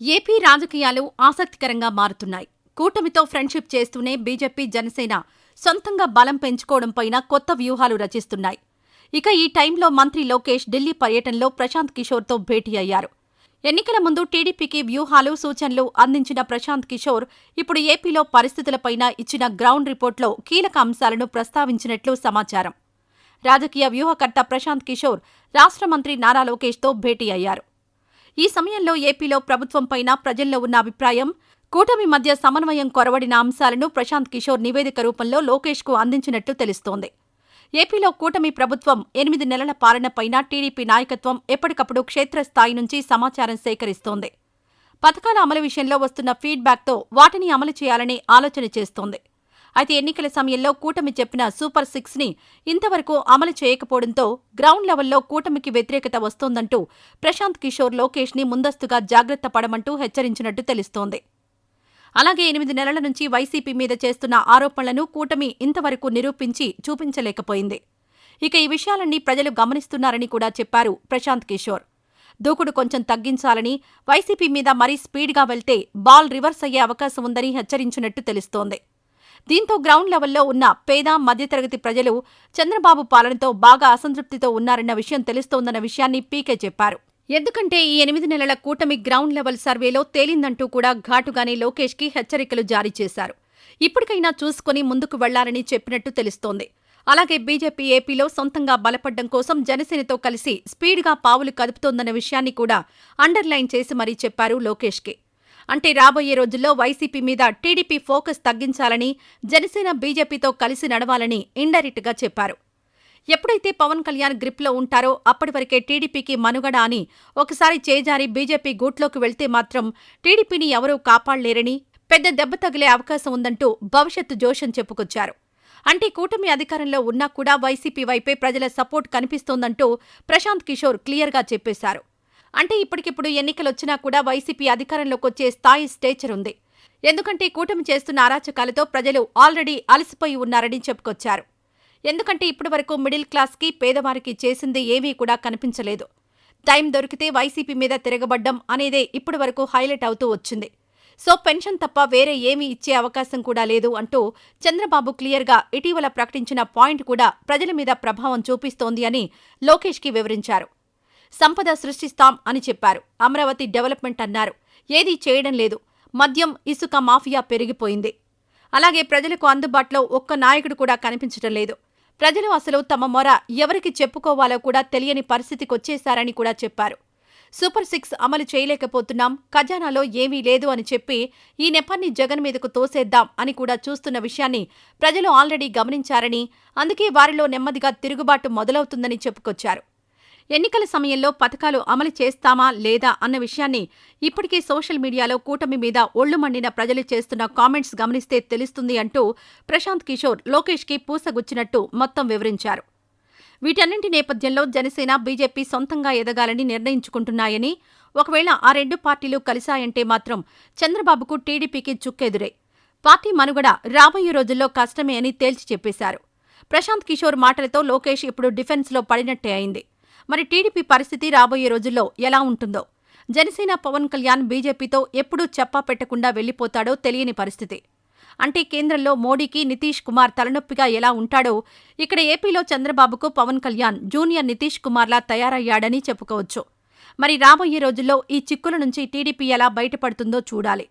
AP రాజకీయాలు ఆసక్తికరంగా మారుతున్నాయి. కూటమితో ఫ్రెండ్షిప్ చేస్తూనే బీజేపీ, జనసేన సొంతంగా బలం పెంచుకోవడంపైన కొత్త వ్యూహాలు రచిస్తున్నాయి. ఇక ఈ టైంలో మంత్రి లోకేష్ ఢిల్లీ పర్యటనలో ప్రశాంత్ కిషోర్తో భేటీ అయ్యారు. ఎన్నికల ముందు టీడీపీకి వ్యూహాలు, సూచనలు అందించిన ప్రశాంత్ కిషోర్ ఇప్పుడు ఏపీలో పరిస్థితులపైన ఇచ్చిన గ్రౌండ్ రిపోర్ట్లో కీలక అంశాలను ప్రస్తావించినట్లు సమాచారం. రాజకీయ వ్యూహకర్త ప్రశాంత్ కిషోర్ రాష్ట్ర మంత్రి నారా లోకేష్తో భేటీ అయ్యారు. ఈ సమయంలో ఏపీలో ప్రభుత్వంపైన ప్రజల్లో ఉన్న అభిప్రాయం, కూటమి మధ్య సమన్వయం కొరవడిన అంశాలను ప్రశాంత్ కిషోర్ నివేదిక రూపంలో లోకేష్కు అందించినట్లు తెలుస్తోంది. ఏపీలో కూటమి ప్రభుత్వం 8 నెలల పాలనపైన టీడీపీ నాయకత్వం ఎప్పటికప్పుడు క్షేత్రస్థాయి నుంచి సమాచారం సేకరిస్తోంది. పథకాల అమలు విషయంలో వస్తున్న ఫీడ్బ్యాక్తో వాటిని అమలు చేయాలని ఆలోచన చేస్తోంది. అయితే ఎన్నికల సమయంలో కూటమి చెప్పిన సూపర్ 6ని ఇంతవరకు అమలు చేయకపోవడంతో గ్రౌండ్ లెవెల్లో కూటమికి వ్యతిరేకత వస్తోందంటూ ప్రశాంత్ కిషోర్ లోకేష్ని ముందస్తుగా జాగ్రత్త పడమంటూ హెచ్చరించినట్టు తెలుస్తోంది. అలాగే 8 నెలల నుంచి వైసీపీ మీద చేస్తున్న ఆరోపణలను కూటమి ఇంతవరకు నిరూపించి చూపించలేకపోయింది. ఇక ఈ విషయాలన్నీ ప్రజలు గమనిస్తున్నారని కూడా చెప్పారు ప్రశాంత్ కిషోర్. దూకుడు కొంచెం తగ్గించాలని, వైసీపీ మీద మరీ స్పీడ్గా వెళ్తే బాల్ రివర్స్ అయ్యే అవకాశం ఉందని హెచ్చరించినట్టు తెలుస్తోంది. దీంతో గ్రౌండ్ లెవెల్లో ఉన్న పేద, మధ్యతరగతి ప్రజలు చంద్రబాబు పాలనతో బాగా అసంతృప్తితో ఉన్నారన్న విషయం తెలుస్తోందన్న విషయాన్ని పీకే చెప్పారు. ఎందుకంటే ఈ 8 నెలల కూటమి గ్రౌండ్ లెవెల్ సర్వేలో తేలిందంటూ కూడా ఘాటుగానే లోకేష్కి హెచ్చరికలు జారీ చేశారు. ఇప్పటికైనా చూసుకుని ముందుకు వెళ్లాలని చెప్పినట్టు తెలుస్తోంది. అలాగే బీజేపీ ఏపీలో సొంతంగా బలపడ్డం కోసం జనసేనతో కలిసి స్పీడ్గా పావులు కదుపుతోందన్న విషయాన్ని కూడా అండర్లైన్ చేసి మరీ చెప్పారు లోకేష్కి. అంటే రాబోయే రోజుల్లో వైసీపీ మీద టీడీపీ ఫోకస్ తగ్గించాలని, జనసేన బీజేపీతో కలిసి నడవాలని ఇండైరెక్ట్గా చెప్పారు. ఎప్పుడైతే పవన్ కళ్యాణ్ గ్రిప్లో ఉంటారో అప్పటి వరకే టీడీపీకి మనుగడ అని, ఒకసారి చేజారి బీజేపీ గూట్లోకి వెళ్తే మాత్రం టీడీపీని ఎవరూ కాపాడలేరని, పెద్ద దెబ్బ తగిలే అవకాశం ఉందంటూ భవిష్యత్తు జోషం చెప్పుకొచ్చారు. అంటే కూటమి అధికారంలో ఉన్నా కూడా వైసీపీ వైపే ప్రజల సపోర్ట్ కనిపిస్తోందంటూ ప్రశాంత్ కిషోర్ క్లియర్గా చెప్పేశారు. అంటే ఇప్పటికిప్పుడు ఎన్నికలొచ్చినా కూడా వైసీపీ అధికారంలోకొచ్చే స్థాయి స్టేచర్ ఉంది. ఎందుకంటే కూటమి చేస్తున్న అరాచకాలతో ప్రజలు ఆల్రెడీ అలసిపోయి ఉన్నారని చెప్పుకొచ్చారు. ఎందుకంటే ఇప్పటివరకు మిడిల్ క్లాస్కి, పేదవారికి చేసింది ఏమీ కూడా కనిపించలేదు. టైం దొరికితే వైసీపీ మీద తిరగబడ్డం అనేదే ఇప్పటివరకు హైలైట్ అవుతూ వచ్చింది. సో పెన్షన్ తప్ప వేరే ఏమీ ఇచ్చే అవకాశం కూడా లేదు అంటూ చంద్రబాబు క్లియర్గా ఇటీవల ప్రకటించిన పాయింట్ కూడా ప్రజల మీద ప్రభావం చూపిస్తోంది అని లోకేష్కి వివరించారు. సంపద సృష్టిస్తాం అని చెప్పారు. అమరావతి డెవలప్మెంట్ అన్నారు. ఏదీ చేయడం లేదు. మద్యం, ఇసుక మాఫియా పెరిగిపోయింది. అలాగే ప్రజలకు అందుబాటులో ఒక్క నాయకుడు కూడా కనిపించడం లేదు. ప్రజలు అసలు తమ మొర ఎవరికి చెప్పుకోవాలో కూడా తెలియని పరిస్థితికొచ్చేశారని కూడా చెప్పారు. సూపర్ 6 అమలు చేయలేకపోతున్నాం, ఖజానాలో ఏమీ లేదు అని చెప్పి ఈ నెపాన్ని జగన్ మీదకు తోసేద్దాం అని కూడా చూస్తున్న విషయాన్ని ప్రజలు ఆల్రెడీ గమనించారని, అందుకే వారిలో నెమ్మదిగా తిరుగుబాటు మొదలవుతుందని చెప్పుకొచ్చారు. ఎన్నికల సమయంలో పథకాలు అమలు చేస్తామా లేదా అన్న విషయాన్ని ఇప్పటికే సోషల్ మీడియాలో కూటమి మీద ఒళ్లు మండిన ప్రజలు చేస్తున్న కామెంట్స్ గమనిస్తే తెలుస్తుంది అంటూ ప్రశాంత్ కిషోర్ లోకేష్కి పూసగుచ్చినట్టు మొత్తం వివరించారు. వీటన్నింటి నేపథ్యంలో జనసేన, బీజేపీ సొంతంగా ఎదగాలని నిర్ణయించుకుంటున్నాయని, ఒకవేళ ఆ 2 పార్టీలు కలిశాయంటే మాత్రం చంద్రబాబుకు, టీడీపీకి చుక్కెదురే. పార్టీ మనుగడ రాబోయే రోజుల్లో కష్టమే అని తేల్చి చెప్పేశారు. ప్రశాంత్ కిషోర్ మాటలతో లోకేష్ ఇప్పుడు డిఫెన్స్లో పడినట్టే అయింది. మరి టీడీపీ పరిస్థితి రాబోయే రోజుల్లో ఎలా ఉంటుందో? జనసేన పవన్ కళ్యాణ్ బీజేపీతో ఎప్పుడూ చెప్పా పెట్టకుండా వెళ్లిపోతాడో తెలియని పరిస్థితి. అంటే కేంద్రంలో మోడీకి నితీష్ కుమార్ తలనొప్పిగా ఎలా ఉంటాడో, ఇక్కడ ఏపీలో చంద్రబాబుకు పవన్ కళ్యాణ్ జూనియర్ నితీష్ కుమార్లా తయారయ్యాడని చెప్పుకోవచ్చు. మరి రాబోయే రోజుల్లో ఈ చిక్కుల నుంచి టీడీపీ ఎలా బయటపడుతుందో చూడాలి.